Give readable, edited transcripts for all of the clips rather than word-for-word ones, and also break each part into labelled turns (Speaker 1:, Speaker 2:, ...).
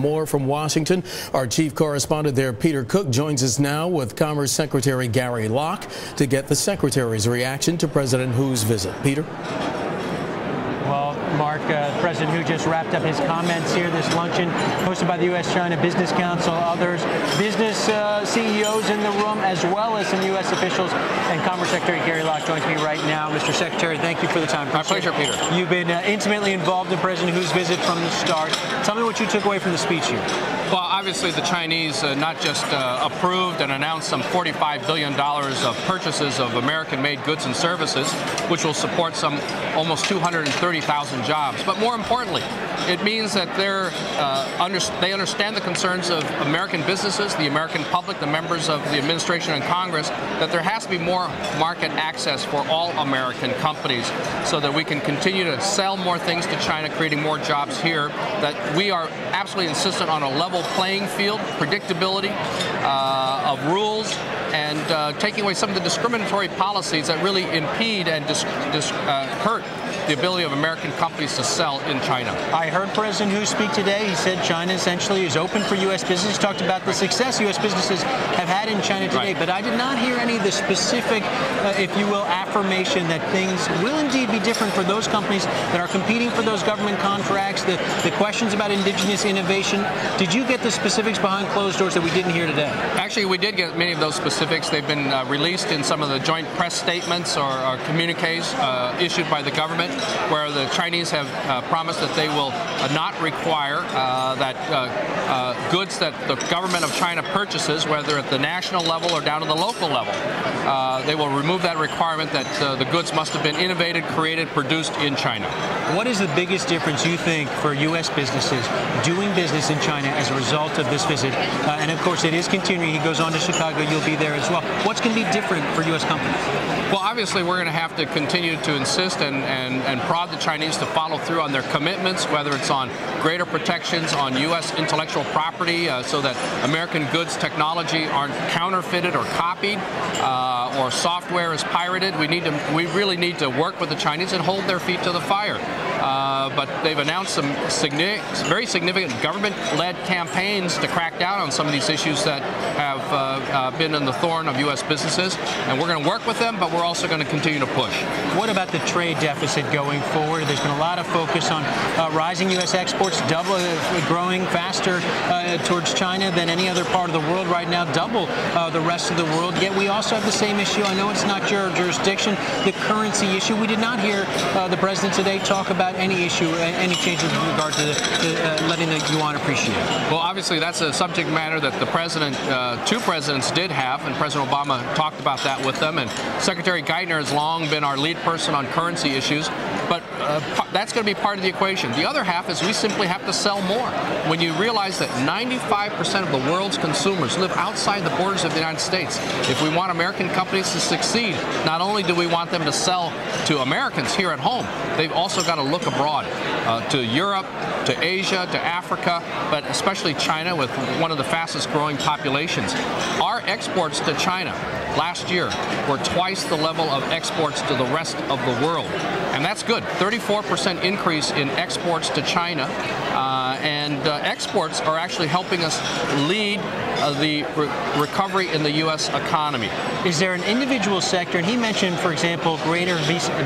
Speaker 1: more from Washington. Our chief correspondent there, Peter Cook, joins us now with Commerce Secretary Gary Locke to get the Secretary's reaction to President Hu's visit. Peter?
Speaker 2: Well, Mark, President Hu just wrapped up his comments here, this luncheon hosted by the U.S. China Business Council, others, business CEOs in the room, as well as some U.S. officials. And Commerce Secretary Gary Locke joins me right now. Mr. Secretary, thank you for the time.
Speaker 3: My pleasure, Peter.
Speaker 2: You've been intimately involved in President Hu's visit from the start. Tell me what you took away from the speech here.
Speaker 3: Well, obviously the Chinese not just approved and announced some $45 billion of purchases of American-made goods and services, which will support some almost 230,000 jobs. But more importantly, it means that they understand the concerns of American businesses, the American public, the members of the administration and Congress, that there has to be more market access for all American companies so that we can continue to sell more things to China, creating more jobs here, that we are absolutely insistent on a level playing field, predictability of rules, and taking away some of the discriminatory policies that really impede and hurt the ability of American companies to sell in China.
Speaker 2: I heard President Hu speak today. He said China essentially is open for U.S. business. He talked about the success U.S. businesses have had in China today. Right. But I did not hear any of the specific, if you will, affirmation that things will indeed be different for those companies that are competing for those government contracts, the questions about indigenous innovation. Did you get the specifics behind closed doors that we didn't hear today?
Speaker 3: Actually, we did get many of those specifics. They've been released in some of the joint press statements or communiques issued by the government, where the Chinese have promised that they will not require that goods that the government of China purchases, whether at the national level or down to the local level, they will remove that requirement that the goods must have been innovated, created, produced in China.
Speaker 2: What is the biggest difference you think for U.S. businesses doing business in China as a result of this visit? And of course, it is continuing. He goes on to Chicago. You'll be there as well. What's going to be different for U.S. companies?
Speaker 3: Well, obviously, we're going to have to continue to insist and prod the Chinese to follow through on their commitments, whether it's on greater protections on U.S. intellectual property so that American goods technology aren't counterfeited or copied or software is pirated. We really need to work with the Chinese and hold their feet to the fire. But they've announced some very significant government-led campaigns to crack down on some of these issues that have been in the thorn of U.S. businesses. And we're going to work with them, but we're also going to continue to push.
Speaker 2: What about the trade deficit going forward? There's been a lot of focus on rising U.S. exports, growing faster towards China than any other part of the world right now, double the rest of the world. Yet we also have the same issue. I know it's not your jurisdiction, the currency issue. We did not hear the president today talk about any issue, any changes with regard to letting the yuan appreciate.
Speaker 3: Well, obviously, that's a subject matter that the president, two presidents did have, and President Obama talked about that with them. And Secretary Geithner has long been our lead person on currency issues. But that's going to be part of the equation. The other half is we simply have to sell more. When you realize that 95% of the world's consumers live outside the borders of the United States, if we want American companies to succeed, not only do we want them to sell to Americans here at home, they've also got to look abroad, to Europe, to Asia, to Africa, but especially China with one of the fastest growing populations. Our exports to China last year were twice the level of exports to the rest of the world. And that's good. 34% increase in exports to China. Exports are actually helping us lead the recovery in the U.S. economy.
Speaker 2: Is there an individual sector, and he mentioned, for example, greater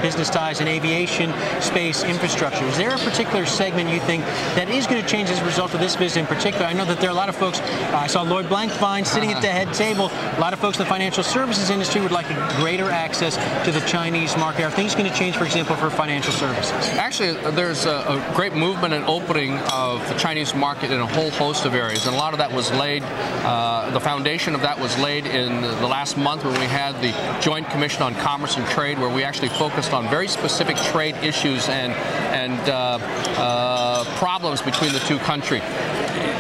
Speaker 2: business ties in aviation, space, infrastructure. Is there a particular segment you think that is going to change as a result of this visit in particular? I know that there are a lot of folks, I saw Lloyd Blankfein sitting at the head table. A lot of folks in the financial services industry would like a greater access to the Chinese market. Are things going to change, for example, for financial services?
Speaker 3: Actually, there's a great movement and opening of the Chinese market in a whole host of areas, and a lot of that was laid, the foundation of that was laid in the last month when we had the Joint Commission on Commerce and Trade, where we actually focused on very specific trade issues and problems between the two countries.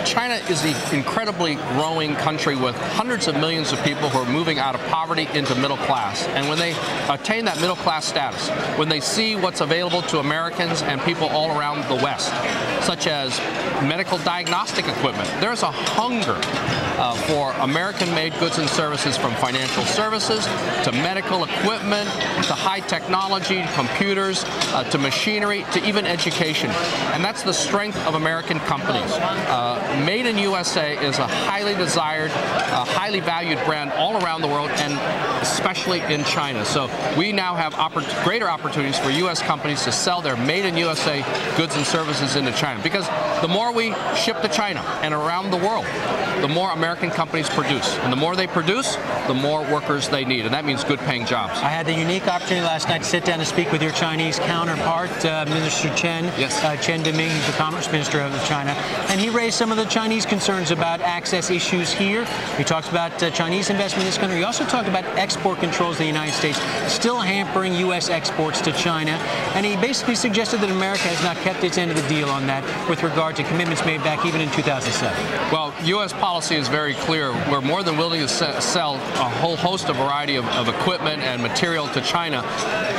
Speaker 3: China is an incredibly growing country with hundreds of millions of people who are moving out of poverty into middle class. And when they attain that middle class status, when they see what's available to Americans and people all around the West, such as medical diagnostic equipment, there's a hunger for American-made goods and services, from financial services to medical equipment to high technology, computers, to machinery, to even education. And that's the strength of American companies. Made in USA is a highly desired, highly valued brand all around the world, and especially in China. So we now have greater opportunities for U.S. companies to sell their Made in USA goods and services into China. Because the more we ship to China and around the world, the more American companies produce. And the more they produce, the more workers they need. And that means good paying jobs.
Speaker 2: I had the unique opportunity last night to sit down and speak with your Chinese counterpart, Minister Chen.
Speaker 3: Yes.
Speaker 2: Chen Deming, he's the Commerce Minister of China. And he raised some of the Chinese concerns about access issues here. He talks about Chinese investment in this country. He also talked about export controls in the United States still hampering U.S. exports to China. And he basically suggested that America has not kept its end of the deal on that with regard to commitments made back even in 2007.
Speaker 3: Well, U.S. policy is very clear. We're more than willing to sell a whole host of variety of equipment and material to China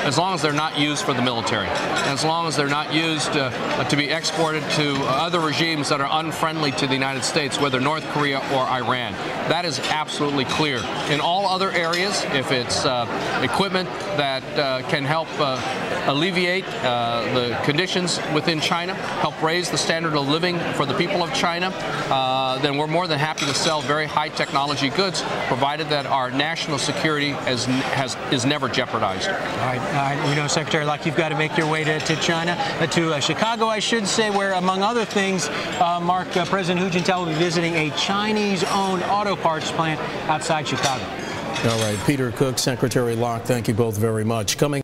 Speaker 3: as long as they're not used for the military, as long as they're not used to be exported to other regimes that are unfriendly to the United States, whether North Korea or Iran. That is absolutely clear. In all other areas, if it's equipment that can help alleviate the conditions within China, help raise the standard of living for the people of China, then we're more than happy to sell very high technology goods, provided that our national security is never jeopardized.
Speaker 2: All right. You know, Secretary Locke, you've got to make your way to China, to Chicago, I should say, where, among other things, President Hu Jintao will be visiting a Chinese-owned auto parts plant outside Chicago.
Speaker 1: All right. Peter Cook, Secretary Locke, thank you both very much. Coming